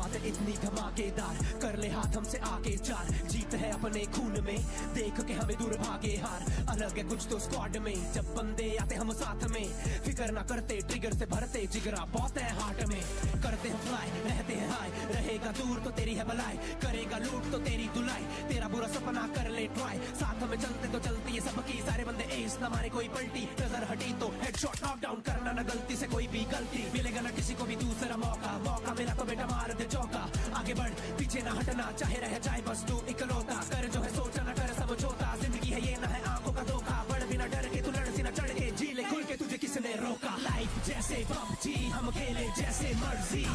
शुरुआत इतनी धमाकेदार, कर ले हाथ हमसे आगे चार, जीत है अपने खून में, देख के हमें दूर भागे हार। अलग है कुछ तो स्क्वाड में, जब बंदे आते हम साथ में, फिक्र ना करते ट्रिगर से भरते जिगरा बहुत है हार्ट में। करते हैं फ्लाई रहते हैं हाई, रहेगा दूर तो तेरी है भलाई, करेगा लूट तो तेरी धुलाई, तेरा बुरा सपना कर ले ट्राई। साथ में चलते तो चलती है सबकी, सारे बंदे एस ना मारे कोई पलटी, नजर हटी तो हेडशॉट नॉक डाउन करना ना गलती से कोई भी गलती, मिलेगा ना किसी को भी दूसरा मौका, मौका मिला तो बेटा मार दे चौका। आगे बढ़ पीछे ना हटना, चाहे रह जाए बस तू इकलौता, कर जो है सोचा ना कर समझौता, जिंदगी है ये ना है आंखों का धोखा, बढ़ बिना डर के तू लड़ सी ना चढ़ के, जी ले खुल के तुझे किसने रोका। लाइफ जैसे पबजी हम खेले जैसे मर्जी,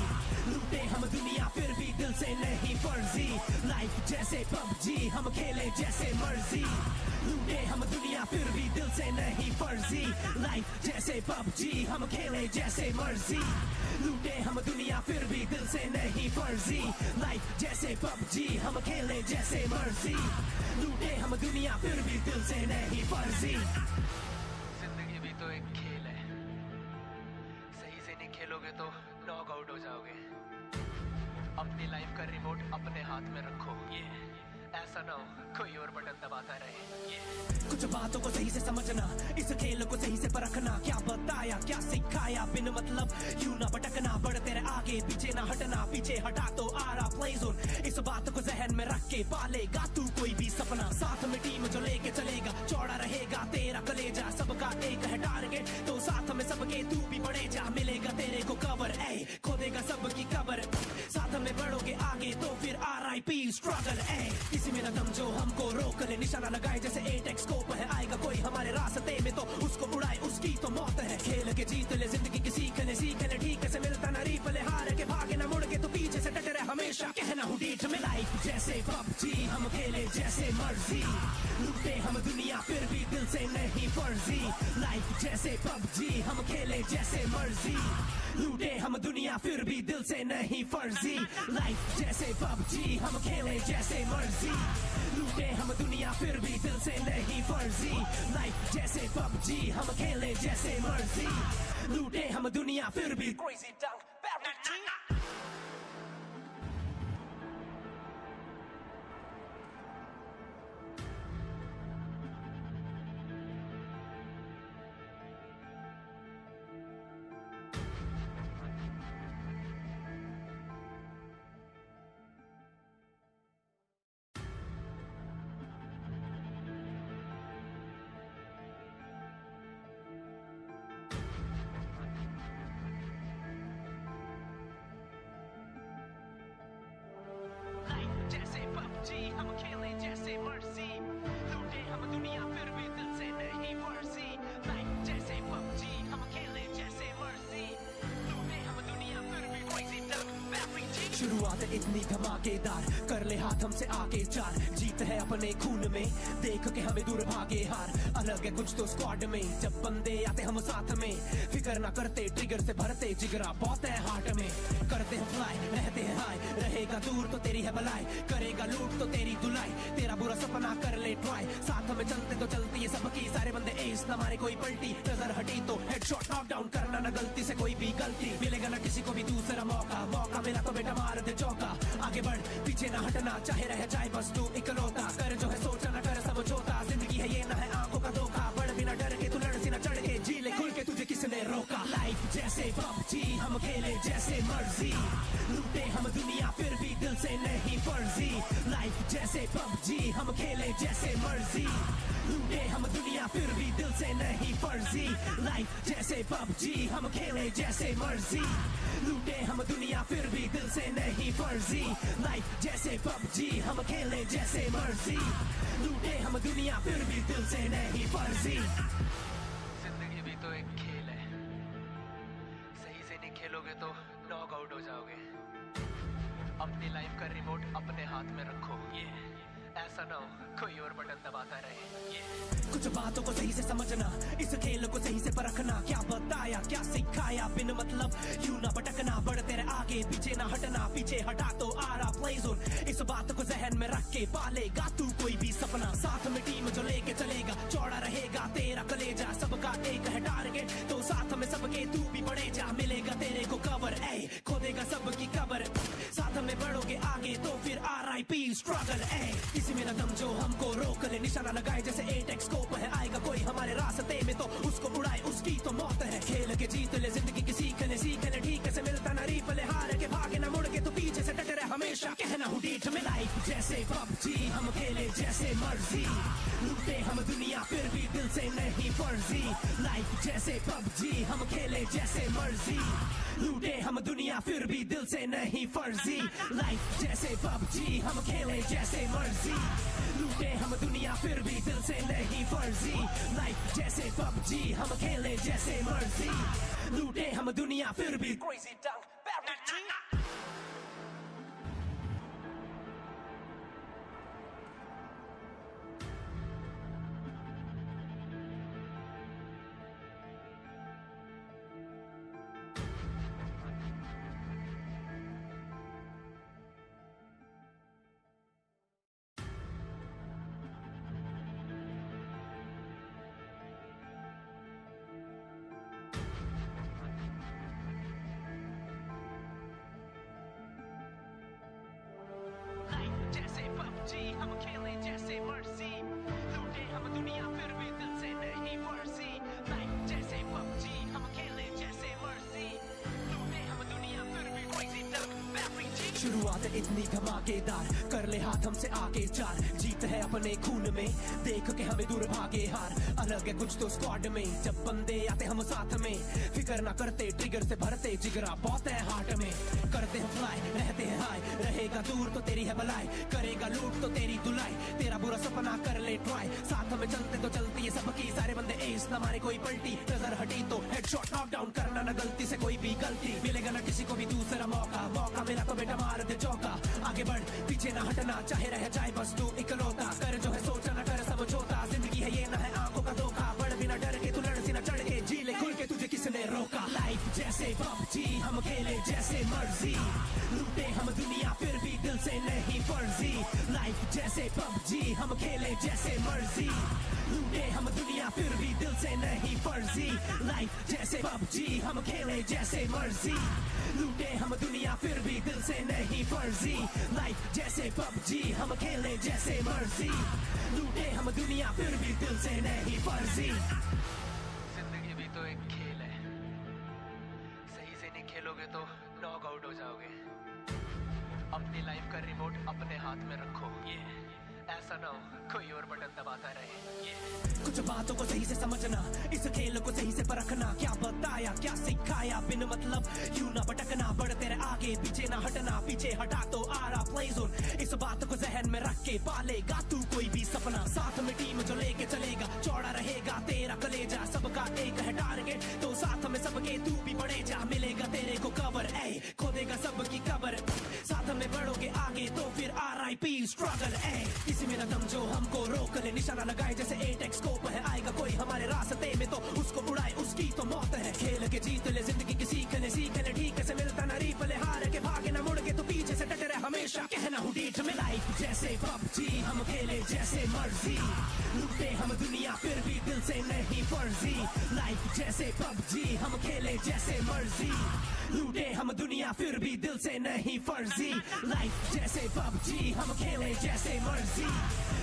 लूटे हम दुनिया फिर भी दिल से नहीं फर्जी। लाइफ जैसे पबजी हम खेले जैसे मर्जी, लूटे हम दुनिया फिर भी दिल से नहीं फर्जी। लाइफ जैसे पबजी हम खेले जैसे मर्जी, लूटे हम दुनिया फिर भी दिल से नहीं फर्जी। लाइफ जैसे पबजी हम खेले जैसे मर्जी, लूटे हम दुनिया फिर भी दिल से नहीं फर्जी। जिंदगी भी तो एक खेल है, सही से नहीं खेलोगे तो नॉक आउट हो जाओगे। अपनी लाइफ का रिमोट अपने हाथ में रखो, ये ऐसा ना हो कोई और बटन दबाता रहे। कुछ बातों को सही से समझना, इस खेल को सही से परखना, क्या बताया क्या सिखाया बिन मतलब यूं ना भटकना, बढ़ तेरे आगे पीछे ना हटना, पीछे हटा तो आ रहा प्ले जोन। इस बात को जहन में रख के पालेगा तू कोई भी सपना, साथ में टीम जो लेके चलेगा, चौड़ा रहेगा तेरा कलेजा, सबका एक है टारगेट तो साथ में सबके तू भी बढ़े जा, मिलेगा तेरे को कवर, ए खोदेगा सबकी कबर, साथ में बढ़ोगे आगे तो फिर RIP स्ट्रगल। किसी में न दम जो हमको रोक ले, निशाना लगाए जैसे 8x स्कोप है, आएगा कोई हमारे रास्ते में तो उसको उड़ाए उसकी तो मौत है। खेल के जीत ले जिंदगी की सीख ले ठीक से मिलता ना रीप ले, हार के भागे ना मुड़ के तो पीछे से डटे रहे हमेशा, कहना हूँ डीठ में। लाइफ जैसे पबजी हम खेले जैसे मर्जी, लूटे हम दुनिया फिर भी दिल से नहीं फर्जी। लाइफ जैसे पबजी हम खेले जैसे मर्जी, लूटे हम दुनिया फिर भी दिल से नहीं फर्जी। लाइफ जैसे पबजी हम खेले जैसे मर्जी, लूटे हम दुनिया फिर भी दिल से नहीं फर्जी। लाइफ जैसे पबजी हम खेले जैसे मर्जी, लूटे हम दुनिया फिर भी क्रेजी डंक बैटरी। जैसे पबजी हम खेले जैसे मर्जी, लूटे हम दुनिया फिर भी दिल से नहीं फर्जी। लाइफ जैसे पबजी हम खेले जैसे मर्जी, लूटे हम दुनिया फिर भी क्रेजी डंक बैटरी। शुरुआत इतनी धमाकेदार, कर ले हाथ हमसे आगे चार, जीत है अपने खून में, देख के हमें दूर भागे हार। अलग है कुछ तो स्क्वाड में, जब बंदे आते हम साथ में, फिक्र ना करते ट्रिगर से भरते जिगरा बहुत है हार्ट में। करते हैं फ्लाई रहते हैं हाई, रहेगा दूर तो तेरी है भलाई, करेगा लूट तो तेरी धुलाई, तेरा बुरा सपना कर ले ट्राई। साथ में चलते तो चलती है सबकी, सारे बंदे एस ना मारे कोई पलटी, नजर हटी तो हेडशॉट नॉक डाउन करना ना गलती से कोई भी गलती, मिलेगा ना किसी को भी दूसरा मौका, मौका मिला तो बेटा मार दे चौका। आगे बढ़ पीछे ना हटना, चाहे रह जाए बस तू इकलौता, कर जो है सोचा ना कर समझौता, जिंदगी है ये ना है आंखों का धोखा, बढ़ बिना डर के तू लड़ सी ना चढ़ के, जी ले खुल के तुझे किसने रोका। लाइफ जैसे पबजी हम खेले जैसे मर्जी, लूटे हम दुनिया फिर भी दिल से नहीं फर्जी। लाइफ जैसे पबजी हम खेले जैसे मर्जी, लूटे हम दुनिया फिर भी दिल से नहीं फर्जी। लाइफ जैसे पबजी हम खेले जैसे मर्जी, लूटे हम दुनिया फिर भी दिल से नहीं फर्जी। लाइफ जैसे पबजी हम खेले जैसे मर्जी, लूटे हम दुनिया फिर भी दिल से नहीं फर्जी। जिंदगी भी तो एक खेल है, सही से नहीं खेलोगे तो नॉक आउट हो जाओगे। अपनी लाइफ का रिमोट अपने हाथ में रखो, ये ऐसा ना हो कोई और बटन दबाता रहे। कुछ बातों को सही से समझना, इस खेल को सही से परखना, क्या बताया क्या सिखाया बिन मतलब यूं ना भटकना, बढ़ तेरे आगे पीछे ना हटना, पीछे हटा तो आ रहा प्ले जोन। इस बात को जहन में रख के पालेगा तू कोई भी सपना, साथ में टीम जो लेके चलेगा, चौड़ा रहेगा तेरा कलेजा, सबका एक है टारगेट तो साथ में सबके तू भी बढ़े जा, मिलेगा तेरे को कवर, ए खोदेगा सबकी कबर, साथ में स्ट्रगल ए किसी में न दम जो हमको रोक ले निशाना लगाए जैसे 8x स्कोप है आएगा कोई हमारे रास्ते में तो उसको उड़ाए उसकी तो मौत है खेल के जीत ले जिंदगी की सीख ले ठीक से मिलता ना रीप ले हार के भागे ना मुड़ के तो पीछे से डटे रहे हमेशा कहना हूँ डीठ में लाइफ जैसे PUBG हम खेले जैसे मर्जी लूटे हम दुनिया फिर भी दिल से नहीं फर्जी लाइफ जैसे PUBG हम खेले जैसे मर्जी लूटे हम दुनिया फिर भी दिल से नहीं फर्जी लाइफ जैसे PUBG हम खेले जैसे मर्जी लूटे हम दुनिया फिर भी दिल से नहीं फर्जी लाइफ जैसे PUBG हम खेले जैसे मर्जी लूटे हम दुनिया फिर भी crazy dunk जैसे PUBG हम खेले जैसे मर्जी लूटे हम दुनिया फिर भी दिल से नहीं फर्जी लाइफ जैसे PUBG हम खेले जैसे मर्जी लूटे हम दुनिया फिर भी crazy duck battery G शुरुआत इतनी धमाकेदार कर ले हाथ हमसे आगे चार जीत है अपने खून में देख के हमें दूर भागे हार अलग है कुछ तो स्क्वाड में जब बंदे आते हम साथ में फिक्र ना करते ट्रिगर से भरते जिगरा बहुत है हार्ट में करते हैं फ्लाई रहते हैं हाई रहेगा दूर तो तेरी है भलाई करेगा लूट तो तेरी धुलाई तेरा बुरा सपना कर ले ट्राई साथ में चलते तो चलती है सबकी सारे बंदे एस ना मारे कोई पलटी नजर हटी तो हेडशॉट नॉकडाउन करना ना गलती से कोई भी गलती मिलेगा ना किसी को भी दूसरा मौका मिला तो बेटा मार दे चौका आगे बढ़ पीछे ना हटना चाहे रह जाए बस तू इकलौता कर जो है सोचा ना कर समझौता जिंदगी है ये ना है आंखों का धोखा बढ़ बिना डर के तू लड़ सी ना चढ़ के जी ले खुल के तुझे किसने रोका लाइफ जैसे PUBG हम खेले जैसे मर्जी लूटे हम दुनिया फिर भी दिल से नहीं फर्जी लाइफ जैसे PUBG हम खेले जैसे मर्जी लूटे हम दुनिया फिर भी दिल से नहीं फर्जी लाइफ जैसे PUBG हम खेले जैसे मर्जी लूटे हम दुनिया फिर भी दिल से नहीं फर्जी लाइफ जैसे PUBG हम खेले जैसे मर्जी लूटे हम दुनिया फिर भी दिल से नहीं फर्जी जिंदगी भी तो एक खेल है सही से नहीं खेलोगे तो नॉक आउट हो जाओगे अपनी लाइफ का रिमोट अपने हाथ में रखो ऐसा ना हो कोई और बटन दबाता रहे कुछ बातों को सही से समझना इस खेल को सही से परखना क्या बताया क्या सिखाया बिन मतलब क्यों ना भटकना बढ़ तेरे आगे पीछे ना हटना पीछे हटा तो आ रहा प्ले जोन इस बात को जहन में रख के पालेगा तू कोई भी सपना साथ में टीम जो लेके चलेगा चौड़ा रहेगा तेरा कलेजा सबका एक है टारगेट तो साथ में सबके तू भी बढ़े जा मिलेगा तेरे को कवर ए खोदेगा सबकी कबर साथ में बढ़ोगे आगे तो फिर RIP स्ट्रगल ए किसी में न दम जो हमको रोक ले निशाना लगाए जैसे 8x स्कोप है आएगा कोई हमारे रास्ते में तो उसको उड़ाए उसकी तो मौत है खेल के जीत ले जिंदगी की सीख ले ठीक से मिलता ना रीप ले हार के भागे ना मुड़ के तो पीछे से डटे रहे हमेशा कहना हूँ डीठ में लाइफ जैसे PUBG हम खेले जैसे मर्जी लूटे हम दुनिया फिर भी दिल से नहीं फर्जी लाइफ जैसे PUBG हम खेले जैसे मर्जी लूटे हम दुनिया फिर भी दिल से नहीं फर्जी लाइफ जैसे PUBG हम खेले जैसे मर्जी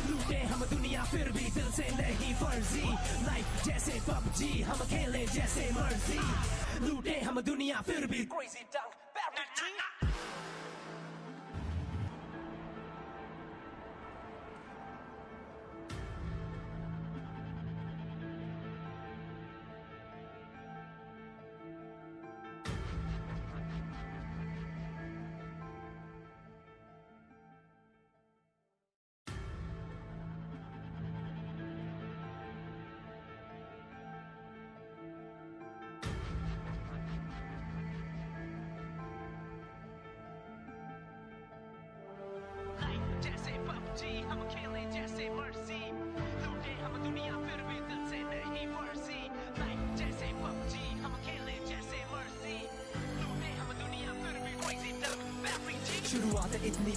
लूटे हम दुनिया फिर भी दिल से नहीं फर्जी लाइफ जैसे PUBG हम खेले जैसे मर्जी लूटे हम दुनिया फिर भी crazy dunk battery G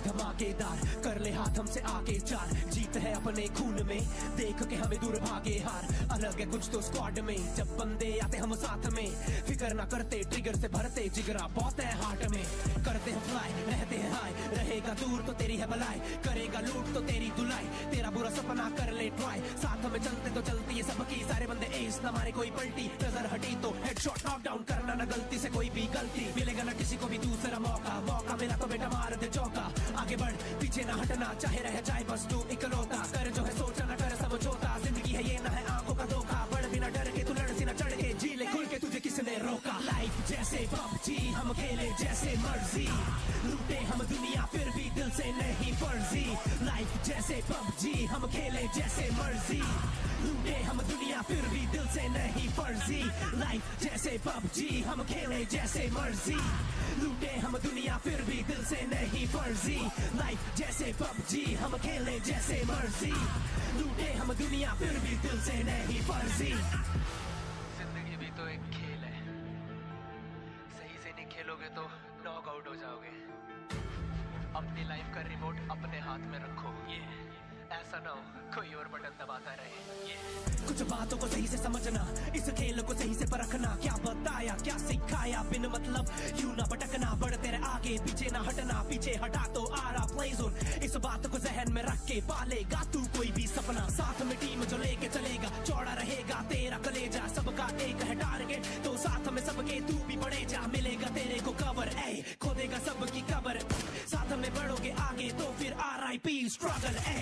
धमाकेदार, कर ले हाथ हमसे आगे चार, जीत है अपने खून में, देख के हमें दूर भागे हार, अलग है कुछ तो स्क्वाड में, जब बंदे आते हम साथ में, फिक्र ना करते ट्रिगर से भरते जिगरा बहुत है हार्ट में, करते हैं फ्लाई रहते हैं हाई, रहेगा दूर तो तेरी है भलाई, करेगा लूट तो तेरी धुलाई, तेरा बुरा सपना कर ले ट्राई, साथ में चलते तो चलती है सबकी, सारे बंदे एस ना मारे कोई पलटी, नजर हटी तो हेडशॉट नॉक डाउन करना ना गलती से कोई भी गलती, मिलेगा ना किसी को भी दूसरा मौका, मौका मिला तो बेटा मार दे चौका, आगे बढ़ पीछे ना हटना, चाहे रह जाए बस तू इकलौता, कर जो है सोचा ना कर समझौता, जिंदगी है ये ना है आंखों का धोखा, बढ़ बिना डर के तू लड़ सी ना चढ़ के, जी ले खुल के तुझे किसने रोका, लाइफ जैसे पबजी हम खेले जैसे मर्जी, लूटे हम दुनिया फिर भी दिल से नहीं फर्जी, लाइफ जैसे पबजी हम खेले जैसे मर्जी, लूटे हम दुनिया फिर भी दिल से नहीं फर्जी, लाइफ जैसे पबजी हम खेले जैसे मर्जी, लूटे हम दुनिया फिर भी दिल से नहीं फर्जी, लाइफ जैसे पबजी हम खेले जैसे मर्जी, लूटे हम दुनिया फिर भी दिल से नहीं फर्जी। जिंदगी भी तो एक खेल है, सही से नहीं खेलोगे तो नॉक आउट हो जाओगे। अपनी लाइफ का रिमोट अपने हाथ में रखो, ऐसा ना हो कोई और बटन दबाता रहे। कुछ बातों को सही से समझना, इस खेल को सही से परखना, क्या बताया क्या सिखाया बिन मतलब यूं ना भटकना, बढ़ तेरे आगे पीछे ना हटना, पीछे हटा तो आ रहा प्ले जोन, इस बात को जहन में रख के पालेगा तू